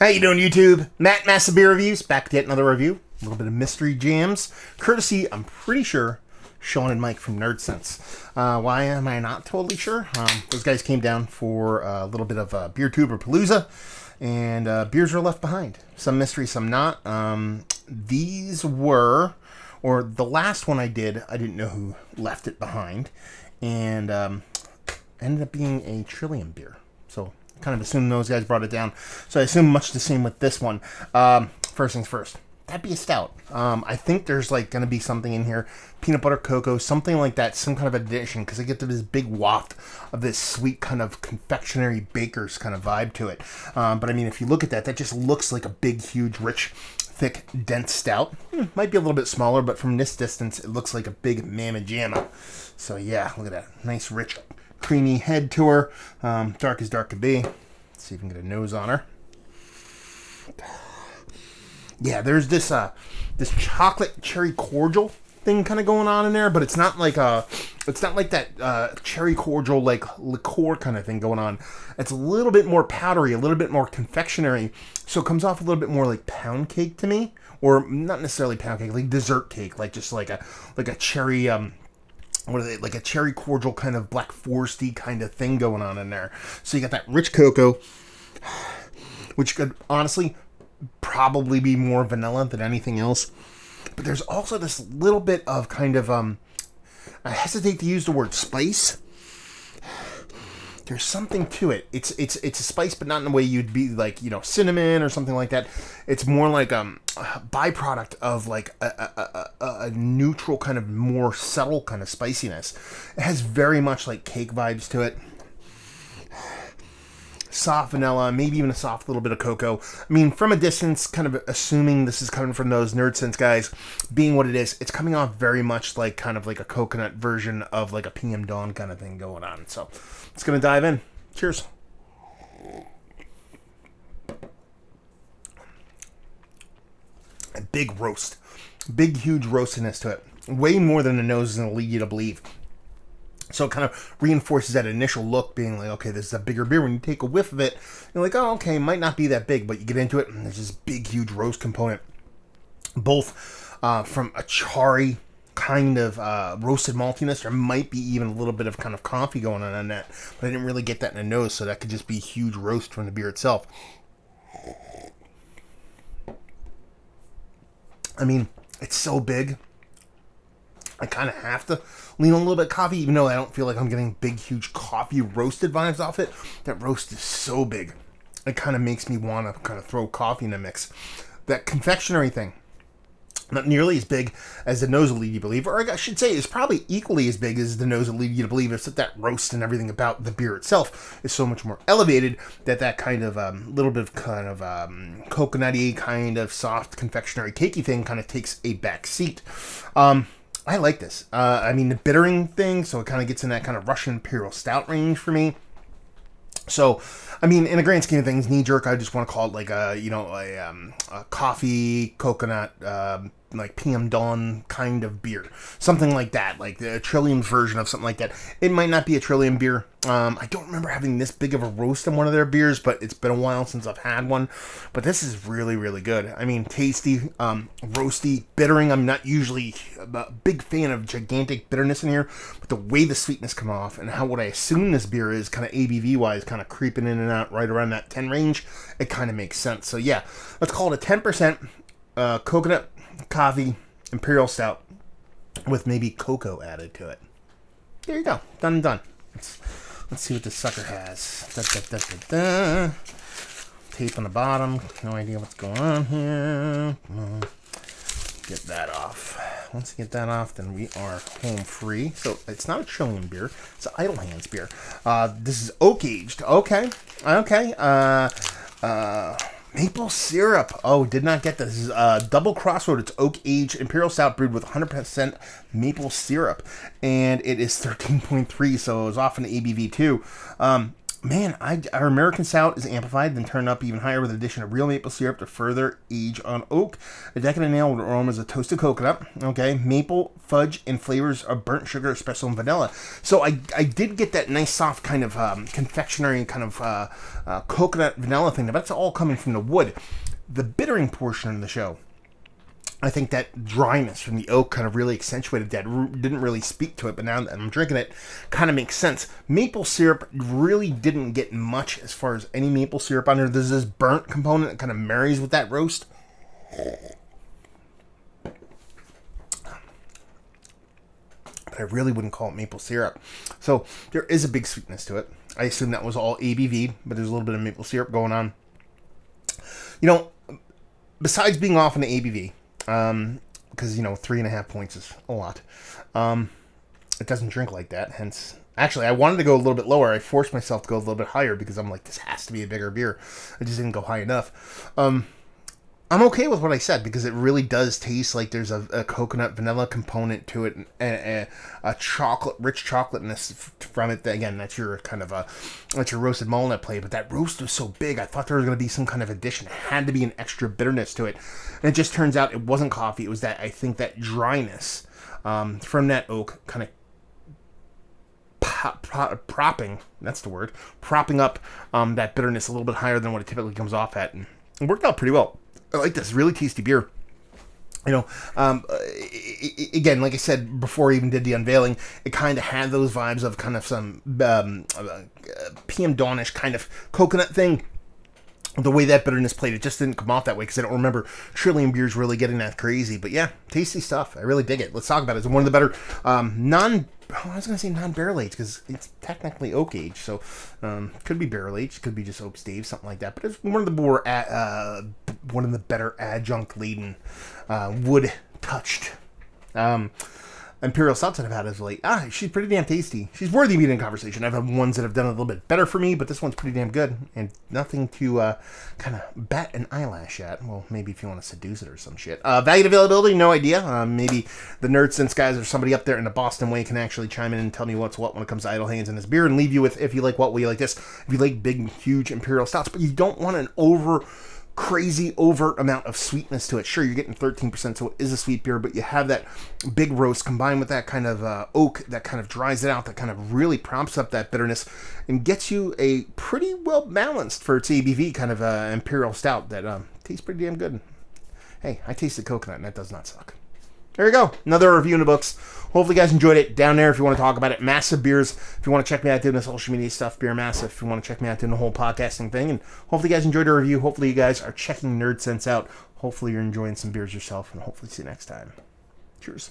How you doing, YouTube? Matt Massive Beer Reviews, back to yet another review. A little bit of mystery jams, courtesy, I'm pretty sure, Sean and Mike from NerdSense. Why am I not totally sure? Those guys came down for a little bit of beer tuber palooza, and beers were left behind. Some mystery, some not. These were, or the last one I didn't know who left it behind, and ended up being a Trillium beer. So kind of assumed those guys brought it down. So I assume much the same with this one. First things first. That'd be a stout. I think there's like going to be something in here. Peanut butter cocoa, something like that. Some kind of addition. Because I get this big waft of this sweet kind of confectionery baker's kind of vibe to it. But I mean, if you look at that, that just looks like a big, huge, rich, thick, dense stout. Might be a little bit smaller, but from this distance, it looks like a big mamma jamma. So yeah, look at that. Nice, rich, creamy head to her. Dark as dark could be. Let's see if we can get a nose on her. Yeah, there's this chocolate cherry cordial thing kind of going on in there, but it's not like that cherry cordial like liqueur kind of thing going on. It's a little bit more powdery, a little bit more confectionery, so it comes off a little bit more like pound cake to me, or not necessarily pound cake, like dessert cake, like just like a cherry what are they, like a cherry cordial kind of Black Foresty kind of thing going on in there. So you got that rich cocoa, which could honestly probably be more vanilla than anything else. But there's also this little bit of kind of, I hesitate to use the word spice. There's something to it. It's a spice, but not in the way you'd be like, cinnamon or something like that. It's more like a byproduct of like a neutral kind of more subtle kind of spiciness. It has very much like cake vibes to it. Soft vanilla, maybe even a soft little bit of cocoa. I mean, from a distance, kind of assuming this is coming from those NerdSense guys, being what it is, it's coming off very much like kind of like a coconut version of like a PM Dawn kind of thing going on. So, it's going to dive in. Cheers. A big roast. Big, huge roastiness to it. Way more than the nose is going to lead you to believe. So it kind of reinforces that initial look, being like, okay, this is a bigger beer. When you take a whiff of it, you're like, oh, okay, might not be that big, but you get into it, and there's this big, huge roast component, both from a charry kind of roasted maltiness. There might be even a little bit of kind of coffee going on that, but I didn't really get that in the nose, so that could just be huge roast from the beer itself. I mean, it's so big. I kind of have to lean a little bit coffee, even though I don't feel like I'm getting big, huge coffee roasted vibes off it. That roast is so big. It kind of makes me want to kind of throw coffee in the mix. That confectionery thing, not nearly as big as the nose will lead you to believe, or I should say is probably equally as big as the nose will lead you to believe, except that roast and everything about the beer itself is so much more elevated that kind of little bit of kind of coconutty, kind of soft confectionery cakey thing kind of takes a back seat. I like this. I mean, the bittering thing, so it kind of gets in that kind of Russian Imperial Stout range for me. So, I mean, in the grand scheme of things, knee-jerk, I just want to call it like a coffee, coconut, like PM Dawn kind of beer. Something like that, like the Trillium version of something like that. It might not be a Trillium beer. I don't remember having this big of a roast in one of their beers, but it's been a while since I've had one. But this is really, really good. I mean, tasty, roasty, bittering. I'm not usually a big fan of gigantic bitterness in here, but the way the sweetness come off and how what I assume this beer is kind of ABV-wise, kind of creeping in and out right around that 10 range, it kind of makes sense. So yeah, let's call it a 10% coconut, coffee, Imperial Stout with maybe cocoa added to it. There you go. Done and done. Let's see what this sucker has. Tape on the bottom. No idea what's going on here. Get that off. Once you get that off, then we are home free. So it's not a Trillium beer. It's an Idle Hands beer. This is oak aged. Okay. Maple syrup. Oh, did not get this. This is Double Crossroad. It's oak aged Imperial Stout brewed with 100% maple syrup, and it is 13.3, so it was off an ABV too. Man, our American Stout is amplified, then turned up even higher with the addition of real maple syrup to further age on oak. A decadent ale with aromas of toasted coconut, okay, maple, fudge, and flavors of burnt sugar, espresso, and vanilla. So I did get that nice soft kind of confectionery kind of coconut vanilla thing, but that's all coming from the wood. The bittering portion of the show, I think that dryness from the oak kind of really accentuated that. Didn't really speak to it, but now that I'm drinking it, kind of makes sense. Maple syrup really didn't get much as far as any maple syrup on there. There's this burnt component that kind of marries with that roast. But I really wouldn't call it maple syrup. So there is a big sweetness to it. I assume that was all ABV, but there's a little bit of maple syrup going on. You know, besides being off in the ABV, because, 3.5 points is a lot. It doesn't drink like that, hence... Actually, I wanted to go a little bit lower. I forced myself to go a little bit higher because I'm like, this has to be a bigger beer. I just didn't go high enough. I'm okay with what I said because it really does taste like there's a coconut vanilla component to it, and a chocolate, rich chocolateness from it. Again, that's your kind of that's your roasted walnut play. But that roast was so big, I thought there was going to be some kind of addition. It had to be an extra bitterness to it, and it just turns out it wasn't coffee. It was that, I think, that dryness from that oak kind of propping. That's the word. Propping up that bitterness a little bit higher than what it typically comes off at, and it worked out pretty well. I like this. Really tasty beer. Again, like I said before I even did the unveiling, it kind of had those vibes of kind of some PM Dawnish kind of coconut thing. The way that bitterness played, it just didn't come off that way because I don't remember Trillium beers really getting that crazy. But yeah, tasty stuff. I really dig it. Let's talk about it. It's one of the better non-barrel aged because it's technically oak aged. So could be barrel aged, could be just oak stave, something like that. But it's one of the more one of the better adjunct laden, wood touched Imperial Stouts that I've had as of late. She's pretty damn tasty. She's worthy of being in conversation. I've had ones that have done a little bit better for me, but this one's pretty damn good. And nothing to kind of bat an eyelash at. Well, maybe if you want to seduce it or some shit. Value availability, no idea. Maybe the Nerd Sense guys or somebody up there in the Boston way can actually chime in and tell me what's what when it comes to idle hands in this beer and leave you with, if you like what, will you like this? If you like big, huge Imperial Stouts, but you don't want an crazy overt amount of sweetness to it. Sure, you're getting 13%, so it is a sweet beer, but you have that big roast combined with that kind of oak that kind of dries it out, that kind of really prompts up that bitterness and gets you a pretty well balanced for its ABV kind of Imperial Stout that tastes pretty damn good. Hey, I tasted coconut and that does not suck. There you go. Another review in the books. Hopefully you guys enjoyed it. Down there if you want to talk about it. Massive Beers. If you want to check me out doing the social media stuff, Beer Massive. If you want to check me out doing the whole podcasting thing. And hopefully you guys enjoyed the review. Hopefully you guys are checking Nerd Sense out. Hopefully you're enjoying some beers yourself. And hopefully see you next time. Cheers.